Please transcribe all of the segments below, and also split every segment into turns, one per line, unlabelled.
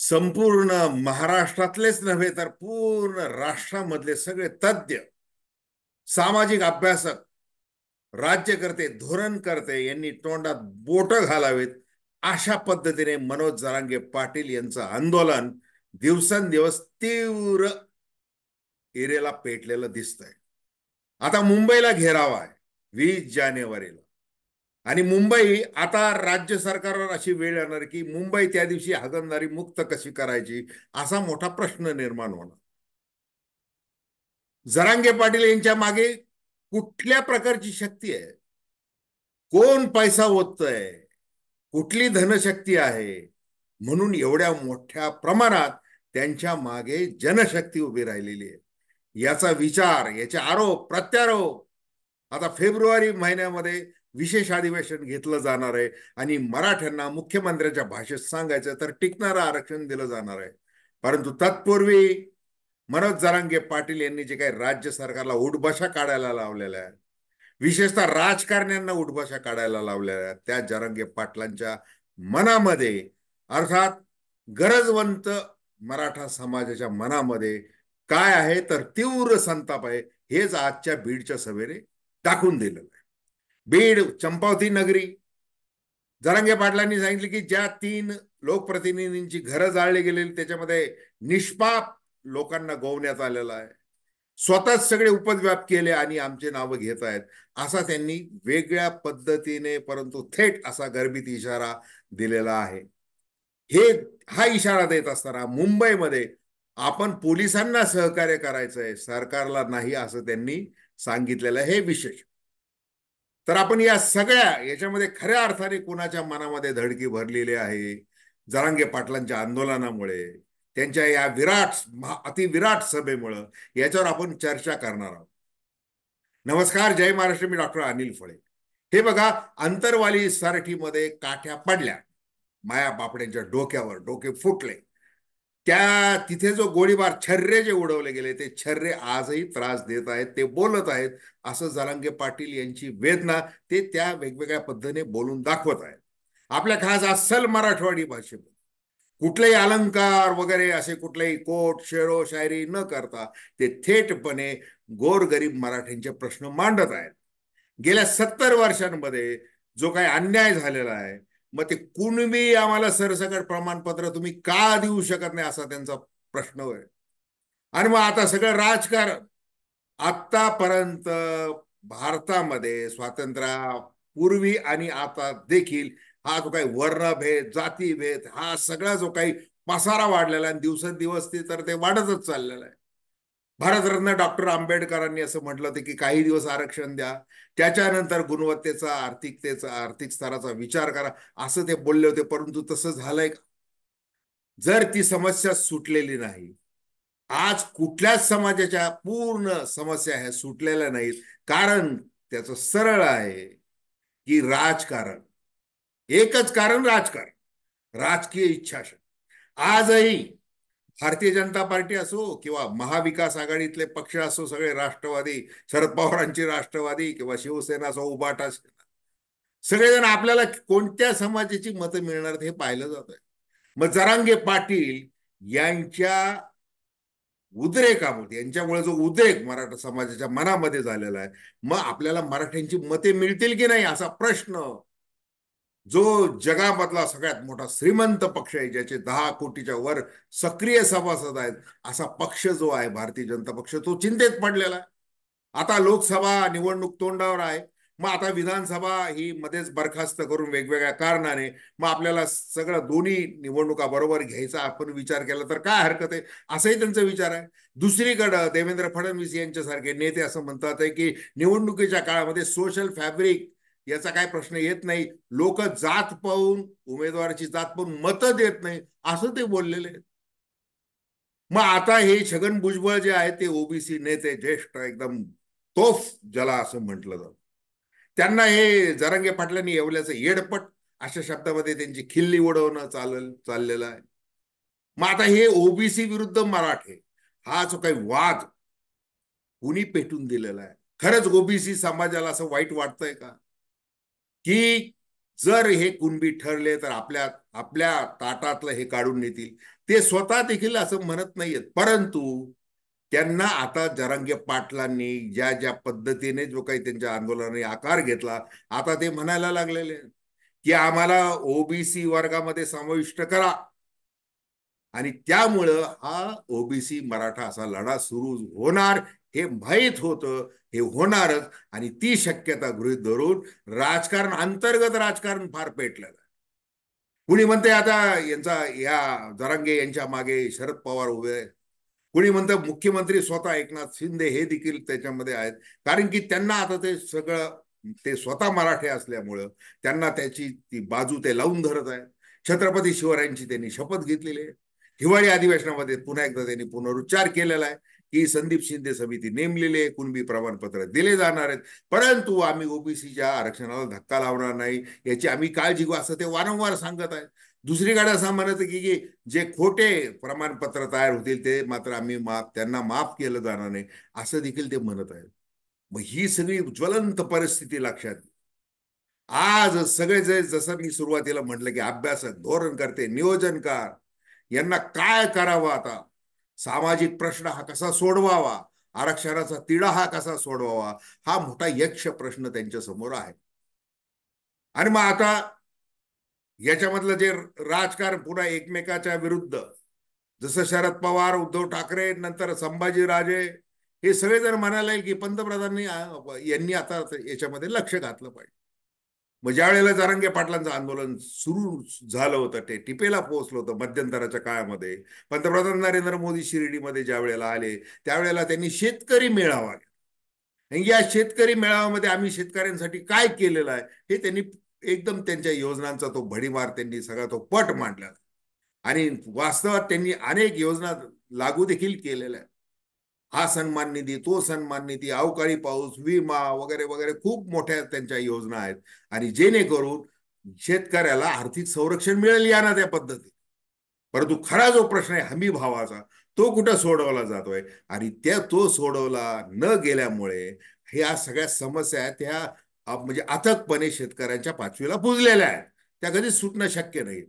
संपूर्ण महाराष्ट्रातलेच नव्हे तर पूर्ण राष्ट्रामधले सगळे तज्ञ, सामाजिक अभ्यासक, राज्यकर्ते, धोरणकर्ते यांनी तोंडात बोट घालावेत अशा पद्धतीने मनोज जरांगे पाटील यांचं आंदोलन दिवसेंदिवस तीव्र इरेला पेटलेलं दिसतंय. आता मुंबईला घेराव आहे 20 जानेवारीला. आणि मुंबई आता राज्य सरकारवर अशी वेळ येणार की मुंबई त्या दिवशी हागणदारी मुक्त कशी करायची असा मोठा प्रश्न निर्माण होणार. जरांगे पाटील यांच्या मागे कुठल्या प्रकारची शक्ती आहे, कोण पैसा ओततंय, कुठली धनशक्ती आहे, म्हणून एवढ्या मोठ्या प्रमाणात त्यांच्या मागे जनशक्ती उभी राहिलेली आहे. याचा विचार, याचे आरोप प्रत्यारोप आता फेब्रुवारी महिन्यामध्ये विशेष अधिवेशन घेतलं जाणार आहे आणि मराठ्यांना मुख्यमंत्र्यांच्या भाषेत सांगायचं तर टिकणारं आरक्षण दिलं जाणार आहे. परंतु तत्पूर्वी मनोज जरांगे पाटील यांनी जे काही राज्य सरकारला उठबशा काढायला लावलेल्या आहेत, विशेषतः राजकारण्यांना उठबशा काढायला लावलेल्या आहेत, त्या जरांगे पाटलांच्या मनामध्ये अर्थात गरजवंत मराठा समाजाच्या मनामध्ये काय आहे तर तीव्र संताप आहे. हेच आजच्या बीडच्या सभेने दाखवून दिलेलं आहे. बीड चंपावती नगरी, जरांगे पाटलांनी सांगितले की ज्या 3 लोकप्रतिनिधींची घरं जाळली गेलेली त्याच्यामध्ये निष्पाप लोकांना गोवण्यात आलेला आहे. स्वतःच सगळे उपद्व्याप केले आणि आमचे नावं घेत आहेत असा त्यांनी वेगळ्या पद्धतीने परंतु थेट असा गर्भित इशारा दिलेला आहे. हा इशारा देत असताना मुंबईमध्ये आपण पोलिसांना सहकार्य करायचंय, सरकारला नाही असं त्यांनी सांगितलेलं हे विशेष. तर आपण या सगळ्या याच्यामध्ये खऱ्या अर्थाने कोणाच्या मनामध्ये धडकी भरलेली आहे जरांगे पाटलांच्या आंदोलनामुळे, त्यांच्या या अतिविराट सभेमुळं, याच्यावर आपण चर्चा करणार आहोत. नमस्कार, जय महाराष्ट्र. मी डॉक्टर अनिल फळे. हे बघा, अंतरवाली सारथीमध्ये काठ्या पडल्या माया बापड्यांच्या डोक्यावर, डोके फुटले. तिथे जो गोळीबार, छर्रे जे उडवले गेले ते छर्रे आजही त्रास देत आहेत, ते बोलत आहेत असं जरांगे पाटील यांची वेदना ते त्या वेगवेगळ्या पद्धतीने बोलून दाखवत आहेत. आपल्या खास अस्सल मराठवाडी भाषेमध्ये कुठलेही अलंकार वगैरे असे कुठलेही कोट शेरो शायरी न करता ते थेटपणे गोरगरीब मराठ्यांचे प्रश्न मांडत आहेत. गेल्या 70 वर्षांमध्ये जो काही अन्याय झालेला आहे, मग ते कुणबी आम्हाला सरसकट प्रमाणपत्र तुम्ही का देऊ शकत नाही असा त्यांचा प्रश्न आहे. आणि मग आता सगळं राजकारण, आतापर्यंत भारतामध्ये स्वातंत्र्यापूर्वी आणि आता देखील हा जो काही वर्णभेद, जातीभेद, हा सगळा जो काही पसारा वाढलेला आहे, दिवसेंदिवस ते वाढतच चाललेला आहे. भारतरत्न डॉक्टर आंबेडकरांनी असं म्हटलं होतं की काही दिवस आरक्षण द्या, त्याच्यानंतर गुणवत्तेचा, आर्थिक स्तराचा विचार करा, असं ते बोलले होते. परंतु तसं झालंय का? जर ती समस्या सुटलेली नाही, आज कुठल्याच समाजाच्या पूर्ण समस्या ह्या सुटलेल्या नाहीत. कारण त्याचं सरळ आहे की राजकारण, एकच कारण, राजकारण, राजकीय इच्छाशक्ती. आजही भारतीय जनता पार्टी असो किंवा महाविकास आघाडीतले पक्ष असो, सगळे राष्ट्रवादी, शरद पवारांची राष्ट्रवादी किंवा शिवसेना असो, उभाटा, सगळेजण आपल्याला कोणत्या समाजाची मतं मिळणार हे पाहिलं जात आहे. मग जरांगे पाटील यांच्या उद्रेकामुळे, यांच्यामुळे जो उद्रेक मराठा समाजाच्या मनामध्ये झालेला आहे, मग आपल्याला मराठ्यांची मते मिळतील की नाही असा प्रश्न, जो जगामधला सगळ्यात मोठा श्रीमंत पक्ष आहे, ज्याचे 10 कोटीच्या वर सक्रिय सभासद आहेत, असा पक्ष जो आहे भारतीय जनता पक्ष, तो चिंतेत पडलेला आहे. आता लोकसभा निवडणूक तोंडावर आहे, मग आता विधानसभा ही मध्येच बरखास्त करून वेगवेगळ्या कारणाने मग आपल्याला सगळं दोन्ही निवडणुका बरोबर घ्यायचा आपण विचार केला तर काय हरकत आहे, असाही त्यांचा विचार आहे. दुसरीकडे देवेंद्र फडणवीस यांच्यासारखे नेते असं म्हणतात आहे की निवडणुकीच्या काळामध्ये सोशल फॅब्रिक याचा काय प्रश्न येत नाही, लोक जात पाहून, उमेदवाराची जात पाहून मतं देत नाही, असं ते बोललेले आहेत. मग आता हे छगन भुजबळ जे आहे ते ओबीसी नेते, ज्येष्ठ एकदम तोफ ज्याला असं म्हटलं जातं, त्यांना हे जरांगे पाटलांनी येवल्याचं येडपट अशा शब्दामध्ये त्यांची खिल्ली उडवणं चाललेलं आहे. मग आता हे ओबीसी विरुद्ध मराठे हा जो काही वाद कुणी पेटून दिलेला आहे, खरंच ओबीसी समाजाला असं वाईट वाटतंय का की जर हे कुणबी ठरले तर आपल्या आपल्या ताटातलं हे काढून नेतील. ते स्वतः देखील असं म्हणत नाहीयेत, परंतु त्यांना आता जरांगे पाटलांनी ज्या ज्या पद्धतीने जो काही त्यांच्या आंदोलनाने आकार घेतला, आता ते म्हणायला लागलेले की आम्हाला ओबीसी वर्गामध्ये समाविष्ट करा. आणि त्यामुळं हा ओबीसी मराठा असा लढा सुरू होणार हे माहीत होतं, हे होणारच. आणि ती शक्यता गृहीत धरून राजकारण, अंतर्गत राजकारण फार पेटलेलं आहे. कुणी म्हणते आता यांचा या जरांगे यांच्या मागे शरद पवार उभे आहेत, कुणी म्हणतं मुख्यमंत्री स्वतः एकनाथ शिंदे हे देखील त्याच्यामध्ये आहेत. कारण की त्यांना आता ते सगळं, ते स्वतः मराठे असल्यामुळं त्यांना त्याची ती बाजू ते लावून धरत आहेत. छत्रपती शिवरायांची त्यांनी शपथ घेतलेली आहे. हिवाळी अधिवेशनामध्ये पुन्हा एकदा त्यांनी पुनरुच्चार केलेला आहे की संदीप शिंदे समिती नेमलेली आहे, कुणबी प्रमाणपत्र दिले जाणार आहेत, परंतु आम्ही ओबीसीच्या आरक्षणाला धक्का लावणार नाही, याची आम्ही काळजी घेऊ, असं ते वारंवार सांगत आहेत. दुसरीकडे असं म्हणत की जे खोटे प्रमाणपत्र तयार होतील ते मात्र आम्ही त्यांना माफ केलं जाणार नाही, असं देखील ते म्हणत आहेत. मग ही सगळी ज्वलंत परिस्थिती लक्षात आज सगळे जे, जसं मी सुरुवातीला म्हटलं की अभ्यासक, धोरणकर्ते, नियोजनकार यांना काय करावं आता, सामाजिक प्रश्न हा कसा सोडवावा, आरक्षणाचा तिढा हा कसा सोडवावा, हा मोठा यक्ष प्रश्न त्यांच्या समोर आहे. आणि मग आता याच्यामधलं जे राजकारण पुन्हा एकमेकाच्या विरुद्ध, जसं शरद पवार, उद्धव ठाकरे, नंतर संभाजीराजे, हे सगळे जर म्हणायला येईल की पंतप्रधानांनी यांनी आता याच्यामध्ये लक्ष घातलं पाहिजे. मग ज्या वेळेला जरांगे पाटलांचं आंदोलन सुरू झालं होतं, ते टिपेला पोहोचलं होतं मध्यंतराच्या काळामध्ये, पंतप्रधान नरेंद्र मोदी शिर्डीमध्ये ज्या वेळेला आले त्यावेळेला त्यांनी शेतकरी मेळावा, या शेतकरी मेळाव्यामध्ये आम्ही शेतकऱ्यांसाठी काय केलेलं आहे हे त्यांनी एकदम त्यांच्या योजनांचा तो भडीमार त्यांनी सगळा तो पट मांडला. आणि वास्तवात त्यांनी अनेक योजना लागू देखील केलेल्या आहेत. हा सन्मान निधी, तो सन्मान निधी, अवकाळी पाऊस विमा वगैरे वगैरे खूप मोठ्या त्यांच्या योजना आहेत. आणि जेणेकरून शेतकऱ्याला आर्थिक संरक्षण मिळेल या ना त्या पद्धतीने. परंतु खरा जो प्रश्न आहे हमी भावाचा, तो कुठं सोडवला जातोय, आणि त्या तो सोडवला न गेल्यामुळे ह्या सगळ्या समस्या आहेत त्या म्हणजे अथकपणे शेतकऱ्यांच्या पाचवीला पुजलेल्या आहेत, त्या कधीच सुटणं शक्य नाही.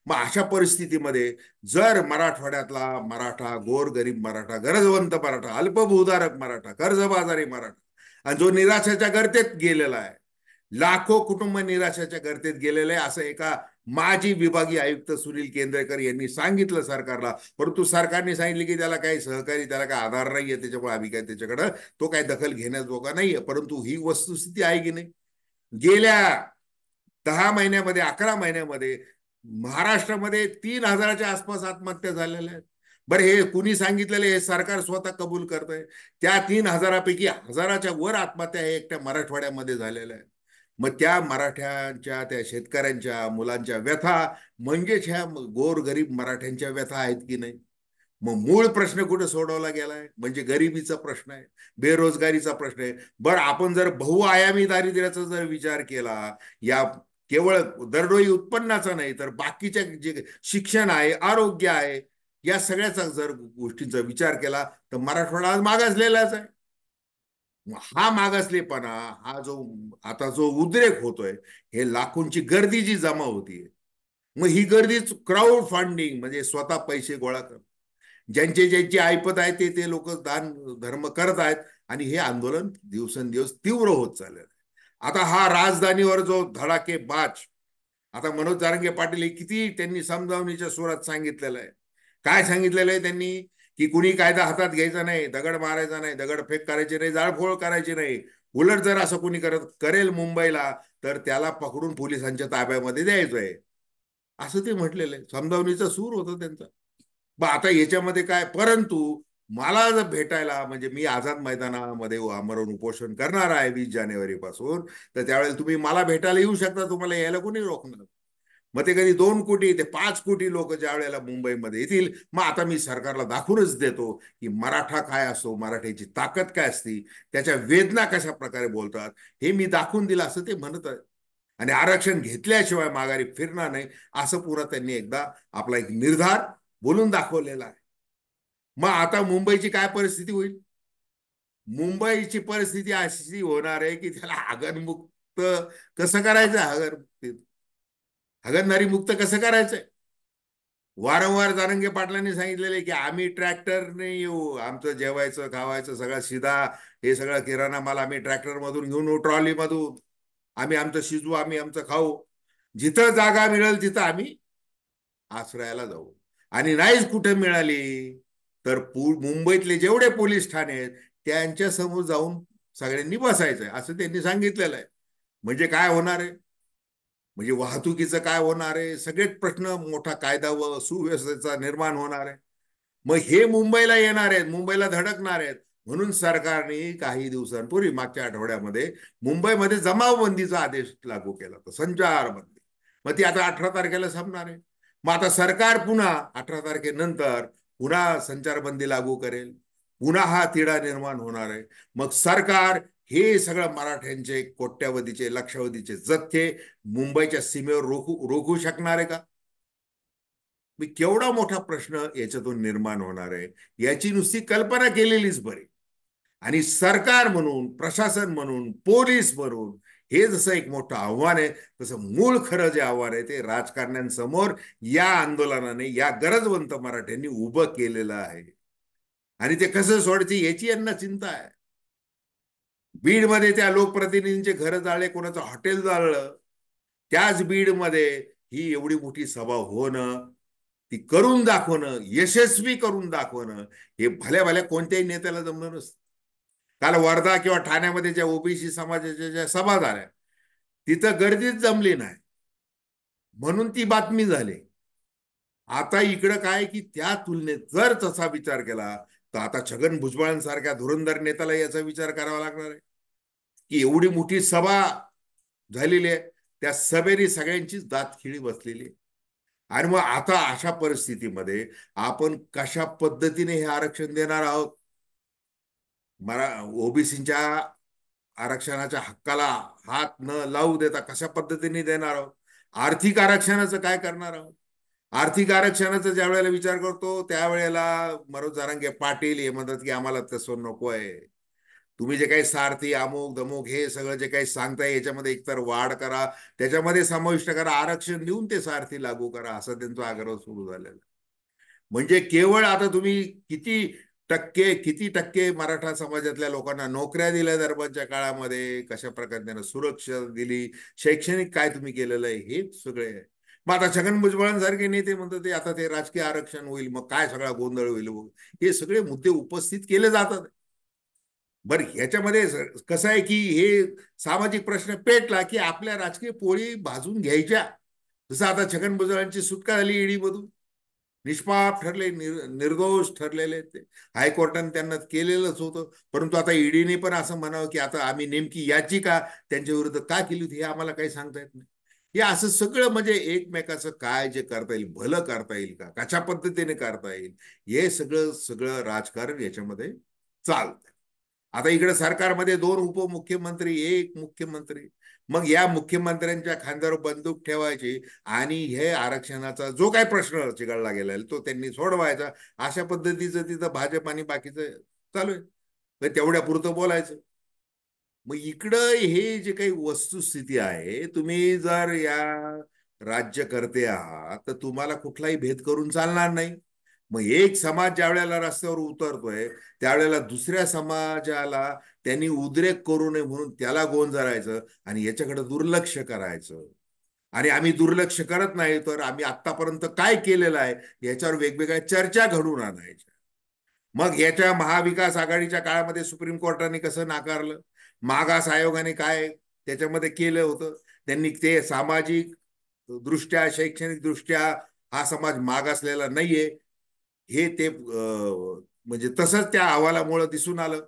मग अशा परिस्थितीमध्ये जर मराठवाड्यातला मराठा, गोरगरीब मराठा, गरजवंत मराठा, अल्पभूधारक मराठा, कर्जबाजारी मराठा, आणि जो निराशाच्या गर्तेत गेलेला आहे, लाखो कुटुंब निराशाच्या गर्तेत गेलेले आहे, असं एका माजी विभागीय आयुक्त सुनील केंद्रेकर यांनी सांगितलं सरकारला. परंतु सरकारने सांगितले की त्याला काही सहकारी, त्याला काही आधार नाहीये, त्याच्यामुळे आम्ही काय त्याच्याकडं तो काही दखल घेण्याजोगा नाहीये. परंतु ही वस्तुस्थिती आहे की नाही, गेल्या 10 महिन्यामध्ये, 11 महिन्यामध्ये महाराष्ट्रामध्ये 3,000च्या आसपास आत्महत्या झालेल्या आहेत. बरं, हे कुणी सांगितलेले, हे सरकार स्वतः कबूल करत आहे. त्या 3,000पैकी 1,000च्या वर आत्महत्या हे एकट्या मराठवाड्यामध्ये झालेल्या आहेत. मग त्या मराठ्यांच्या, त्या शेतकऱ्यांच्या मुलांच्या व्यथा म्हणजेच ह्या गोरगरीब मराठ्यांच्या व्यथा आहेत की नाही. मग मूळ प्रश्न कुठे सोडवला गेलाय, म्हणजे गरिबीचा प्रश्न आहे, बेरोजगारीचा प्रश्न आहे. बरं, आपण जर बहुआयामी दारिद्र्याचा जर विचार केला, या केवळ दरडोई उत्पन्नाचा नाही तर बाकीच्या जे शिक्षण आहे, आरोग्य आहे, या सगळ्याचा जर गोष्टींचा विचार केला तर मराठवाडा आज मागासलेलाच आहे. हा मागासलेपणा, हा जो आता जो उद्रेक होतोय, हे लाखोंची गर्दी जी जमा होतीये, मग ही गर्दीच क्राऊड फंडिंग म्हणजे स्वतः पैसे गोळा कर, ज्यांचे ज्यांची ऐपत आहे ते लोक दान धर्म करत आहेत. आणि हे आंदोलन दिवसेंदिवस तीव्र होत चाललं आहे. आता हा राजधानीवर जो धडाकेबाज, आता मनोज जारंगे पाटील हे किती त्यांनी समजावणीच्या सुरात सांगितलेलं आहे. काय सांगितलेलं आहे त्यांनी, की कुणी कायदा हातात घ्यायचा नाही, दगड मारायचा नाही, दगडफेक करायची नाही, जाळपोळ करायची नाही. उलट जर असं कुणी करेल मुंबईला तर त्याला पकडून पोलिसांच्या ताब्यामध्ये द्यायचंय, असं ते म्हटलेलं आहे. समजावणीचा सूर होता त्यांचा. मग आता याच्यामध्ये काय, परंतु मला जर भेटायला, म्हणजे मी आझाद मैदानामध्ये आमरण उपोषण करणार आहे 20 जानेवारी पासून, तर त्यावेळेला तुम्ही मला भेटायला येऊ शकता, तुम्हाला यायला कोणी रोखणार. मग ते कधी 2 कोटी ते 5 कोटी लोक ज्या वेळेला मुंबईमध्ये येतील, मग आता मी सरकारला दाखवूनच देतो की मराठा काय असतो, मराठ्याची ताकद काय असते, त्याच्या वेदना कशा प्रकारे बोलतात, हे मी दाखवून दिलं, असं ते म्हणत आहे. आणि आरक्षण घेतल्याशिवाय माघारी फिरणार नाही, असं पुरा त्यांनी एकदा आपला एक निर्धार बोलून दाखवलेला आहे. मग आता मुंबईची काय परिस्थिती होईल, मुंबईची परिस्थिती अशी होणार आहे की त्याला हगनमुक्त कसं करायचं, हगनमुक्त हागणदारी मुक्त कसं करायचंय? वारंवार जरांगे पाटलांनी सांगितलेले की आम्ही ट्रॅक्टरने येऊ, आमचं जेवायचं खावायचं सगळं शिदा, हे सगळं किराणा माल आम्ही ट्रॅक्टर मधून घेऊन येऊ, ट्रॉलीमधून. आम्ही आमचं शिजवू, आम्ही आमचं खाऊ. जिथं जागा मिळेल तिथं आम्ही आश्रयाला जाऊ. आणि नाहीच कुठे मिळाली तर मुंबईतले जेवढे पोलीस ठाणे आहेत त्यांच्या समोर जाऊन सगळ्यांनी बसायचंय, असं त्यांनी सांगितलेलं आहे. म्हणजे काय होणार आहे? म्हणजे वाहतुकीचं काय होणार आहे? सगळेच प्रश्न, मोठा कायदा व सुव्यवस्थेचा निर्माण होणार आहे. मग हे मुंबईला येणार आहेत, मुंबईला धडकणार आहेत. म्हणून सरकारने काही दिवसांपूर्वी मागच्या आठवड्यामध्ये मुंबईमध्ये जमावबंदीचा आदेश लागू केला होता, संचारबंदी. मग ती आता 18 तारखेला संपणार आहे. मग आता सरकार पुन्हा 18 तारखेनंतर पुन्हा संचारबंदी लागू करेल, पुन्हा हा तिढा निर्माण होणार आहे. मग सरकार हे सगळं मराठ्यांचे कोट्यावधीचे लक्षावधीचे जथ्थे मुंबईच्या सीमेवर रोखू शकणार आहे का? मी केवढा मोठा प्रश्न याच्यातून निर्माण होणार आहे याची नुसती कल्पना केलेलीच बरी. आणि सरकार म्हणून, प्रशासन म्हणून, पोलीस म्हणून हे जसं एक मोठं आव्हान आहे, तसं मूळ खरं जे आव्हान आहे ते राजकारण्यांसमोर या आंदोलनाने, या गरजवंत मराठ्यांनी उभं केलेलं आहे. आणि ते कसं सोडायचे याची यांना चिंता आहे. बीडमध्ये त्या लोकप्रतिनिधींचे घर जाळले, कोणाचं हॉटेल जाळलं. त्याच बीडमध्ये ही एवढी मोठी सभा होणं, ती करून दाखवणं, यशस्वी करून दाखवणं, हे भल्या भल्या कोणत्याही नेत्याला जमलं नसतं. काल वर्धा किंवा ठाण्यामध्ये ज्या ओबीसी समाजाच्या ज्या सभा झाल्या तिथं गर्दीच जमली नाही, म्हणून ती बातमी झाली. आता इकडं काय की त्या तुलनेत जर तसा विचार केला तर आता छगन भुजबळांसारख्या धुरंधर नेत्याला याचा विचार करावा लागणार आहे की एवढी मोठी सभा झालेली आहे, त्या सभेने सगळ्यांचीच दातखिळी बसलेली आहे. आणि मग आता अशा परिस्थितीमध्ये आपण कशा पद्धतीने हे आरक्षण देणार आहोत? ओबीसीच्या आरक्षणाच्या हक्काला हात न लावू देता कशा पद्धतीने देणार आहोत? आर्थिक आरक्षणाचं काय करणार आहोत? आर्थिक आरक्षणाचा ज्या वेळेला विचार करतो त्यावेळेला मनोज जरांगे पाटील हे म्हणतात की आम्हाला तसं नको आहे. तुम्ही जे काही सारथी अमुक धमुक हे सगळं जे काही सांगताय याच्यामध्ये एकतर वाढ करा, त्याच्यामध्ये समाविष्ट करा, आरक्षण देऊन ते सारथी लागू करा, असं त्यांचा आग्रह सुरू झालेला. म्हणजे केवळ आता तुम्ही किती टक्के मराठा समाजातल्या लोकांना नोकऱ्या दिल्या दरबारच्या काळामध्ये, कशा प्रकारे त्यांना सुरक्षा दिली, शैक्षणिक काय तुम्ही केलेलं आहे, हे सगळे आहे. मग आता छगन भुजबळांसारखे नेते म्हणतात ते आता ते राजकीय आरक्षण होईल, मग काय सगळा गोंधळ होईल, हे सगळे मुद्दे उपस्थित केले जातात. बरं, ह्याच्यामध्ये कसं आहे की हे सामाजिक प्रश्न पेटला की आपल्या राजकीय पोळी भाजून घ्यायच्या. जसं आता छगन भुजबळांची सुटका झाली ईडी मधून, निष्पाप ठरले, निर्दोष ठरलेले ते, हायकोर्टाने त्यांना केलेलंच होतं. परंतु आता ईडीने पण असं म्हणावं की आता आम्ही नेमकी याचिका त्यांच्या विरुद्ध का केली होती हे आम्हाला काही सांगता येत नाही. हे असं सगळं म्हणजे एकमेकाचं काय जे करता येईल, भलं करता येईल का, कशा पद्धतीने करता येईल, हे सगळं सगळं राजकारण याच्यामध्ये चालतं. आता इकडे सरकारमध्ये 2 उपमुख्यमंत्री, एक मुख्यमंत्री. मग या मुख्यमंत्र्यांच्या खांद्यावर बंदूक ठेवायची आणि हे आरक्षणाचा जो काही प्रश्न चिघळला गेला तो त्यांनी सोडवायचा, अशा पद्धतीचं तिथं भाजप आणि बाकीचं चालू आहे. तेवढ्या पुरतं बोलायचं. मग इकडं हे जे काही वस्तुस्थिती आहे, तुम्ही जर या राज्यकर्ते आहात तर तुम्हाला कुठलाही भेद करून चालणार नाही. मग एक समाज ज्या वेळेला रस्त्यावर उतरतोय त्यावेळेला दुसऱ्या समाजाला त्यांनी उद्रेक करू नये म्हणून त्याला गोंजारायचं आणि याच्याकडे दुर्लक्ष करायचं. आणि आम्ही दुर्लक्ष करत नाही तर आम्ही आतापर्यंत काय केलेलं आहे याच्यावर वेगवेगळ्या चर्चा घडून आणायच्या. मग याच्या महाविकास आघाडीच्या काळामध्ये सुप्रीम कोर्टाने कसं नाकारलं, मागास आयोगाने काय त्याच्यामध्ये केलं होतं, त्यांनी ते सामाजिक दृष्ट्या, शैक्षणिक दृष्ट्या हा समाज मागासलेला नाहीये हे ते म्हणजे तसंच त्या अहवालामुळे दिसून आलं.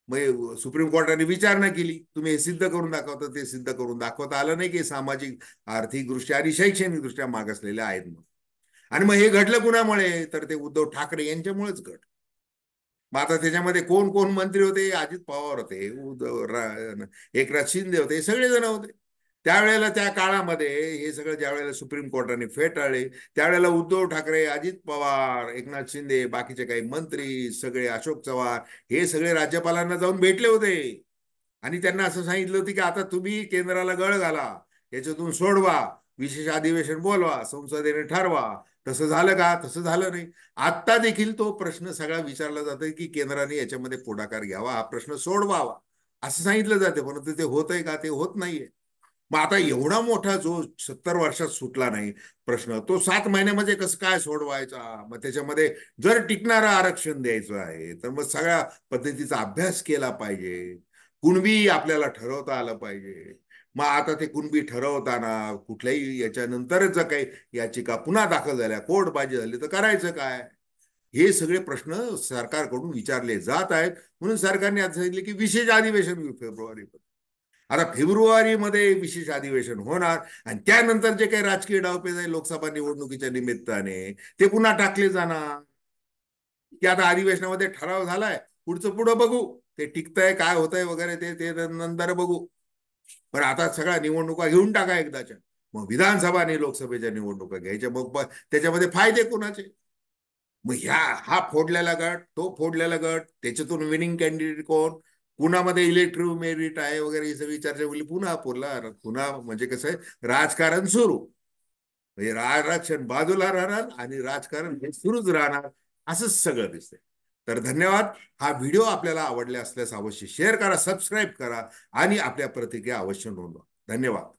मग सुप्रीम कोर्टाने विचारणा केली, तुम्ही हे सिद्ध करून दाखवता, ते सिद्ध करून दाखवता आलं नाही की सामाजिक, आर्थिक दृष्ट्या आणि शैक्षणिक दृष्ट्या मागासलेले आहेत म्हणून. आणि मग हे घडलं कुणामुळे? तर ते उद्धव ठाकरे यांच्यामुळेच घडलं. मग आता त्याच्यामध्ये कोण कोण मंत्री होते? अजित पवार होते, एकनाथ शिंदे होते, सगळेजण होते. त्यावेळेला त्या काळामध्ये हे सगळं ज्या वेळेला सुप्रीम कोर्टाने फेटाळले त्यावेळेला उद्धव ठाकरे, अजित पवार, एकनाथ शिंदे, बाकीचे काही मंत्री सगळे, अशोक चव्हाण, हे सगळे राज्यपालांना जाऊन भेटले होते आणि त्यांना असं सांगितलं होतं की आता तुम्ही केंद्राला गळ घाला, याच्यातून सोडवा. विशेष अधिवेशन बोलवा, संसदेने ठरवा. तसं झालं का? तसं झालं नाही. आता देखील तो प्रश्न सगळा विचारला जातोय की केंद्राने याच्यामध्ये पुढाकार घ्यावा, हा प्रश्न सोडवावा असं सांगितलं जाते, परंतु ते होत आहे का? ते होत नाहीये. मग आता एवढा मोठा जो 70 वर्षात सुटला नाही प्रश्न, तो 7 महिन्यामध्ये कसं काय सोडवायचा? मग त्याच्यामध्ये जर टिकणारं आरक्षण द्यायचं आहे तर मग सगळ्या पद्धतीचा अभ्यास केला पाहिजे. कुणबी आपल्याला ठरवता आलं पाहिजे. मग आता ते कुणबी ठरवताना कुठल्याही याच्यानंतरच जर काही याचिका पुन्हा दाखल झाल्या, कोर्टबाजी झाली, तर करायचं काय? हे सगळे प्रश्न सरकारकडून विचारले जात आहेत. म्हणून सरकारने आज सांगितले की विशेष अधिवेशन होईल फेब्रुवारी. आता फेब्रुवारीमध्ये विशेष अधिवेशन होणार आणि त्यानंतर जे काही राजकीय डावपेच आहे लोकसभा निवडणुकीच्या निमित्ताने ते पुन्हा टाकले जाणार. की आता अधिवेशनामध्ये ठराव झालाय, पुढचं पुढं बघू, ते टिकतंय काय होतंय वगैरे ते ते नंतर बघू. पण आता सगळ्या निवडणुका घेऊन टाका एकदाच्या. मग विधानसभा आणि लोकसभेच्या निवडणुका घ्यायच्या, मग त्याच्यामध्ये फायदे कोणाचे? मग हा फोडलेला गट, तो फोडलेला गट, त्याच्यातून विनिंग कॅन्डिडेट कोण, पुण्यामध्ये इलेक्ट्रिक मेरिट आहे वगैरे ही सगळी चर्चा होईल. पुन्हा पुन्हा म्हणजे कसं आहे, राजकारण सुरू. म्हणजे आरक्षण बाजूला राहणार आणि राजकारण हे सुरूच राहणार, असंच सगळं दिसतंय. तर धन्यवाद. हा व्हिडिओ आपल्याला आवडला असल्यास अवश्य शेअर करा, सबस्क्राईब करा आणि आपल्या प्रतिक्रिया अवश्य नोंदवा. धन्यवाद.